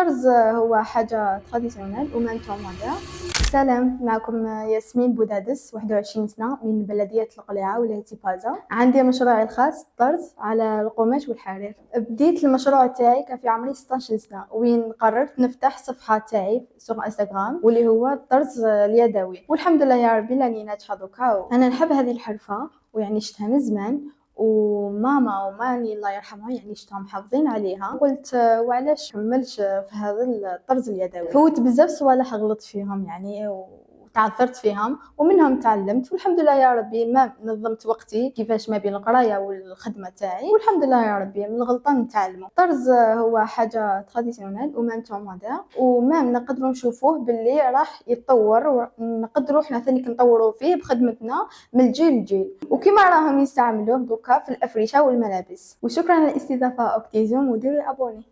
الطرز هو حاجة تراديسيونيل ومانتو مودير. سلام، معكم ياسمين بودادس، 21 سنة، من بلدية القليعة ولاية بازا. عندي مشروعي الخاص طرز على القماش والحرير. بديت المشروع تاعي كان في عمري 16 سنة، وين قررت نفتح صفحة تاعي سوق انستغرام واللي هو الطرز اليدوي، والحمد لله يا ربي راني ناجحة دوكا. انا نحب هذه الحرفة ويعني شفتها من زمان، وماما وماني الله يرحمها يعني شفتهم محافظين عليها. قلت وعلاش كملش في هذا الطرز اليدوي. فوت بزاف صوالح غلطت فيهم يعني وتعثرت فيهم، ومنهم تعلمت والحمد لله يا ربي. ما نظمت وقتي كيفاش ما بين القرايه والخدمه تاعي، والحمد لله يا ربي من الغلطه نتعلموا. الطرز هو حاجه تراديسيونيل ومانتو مودير، وما نقدروا نشوفوه باللي راح يتطور، ونقدروا حنا ثاني نطوروا فيه بخدمتنا من الجيل لجيل، وكما راهم يستعملوه دوكا في الافرشه والملابس. وشكرا على الاستضافه اوكتيزيوم، وديروا ابوني.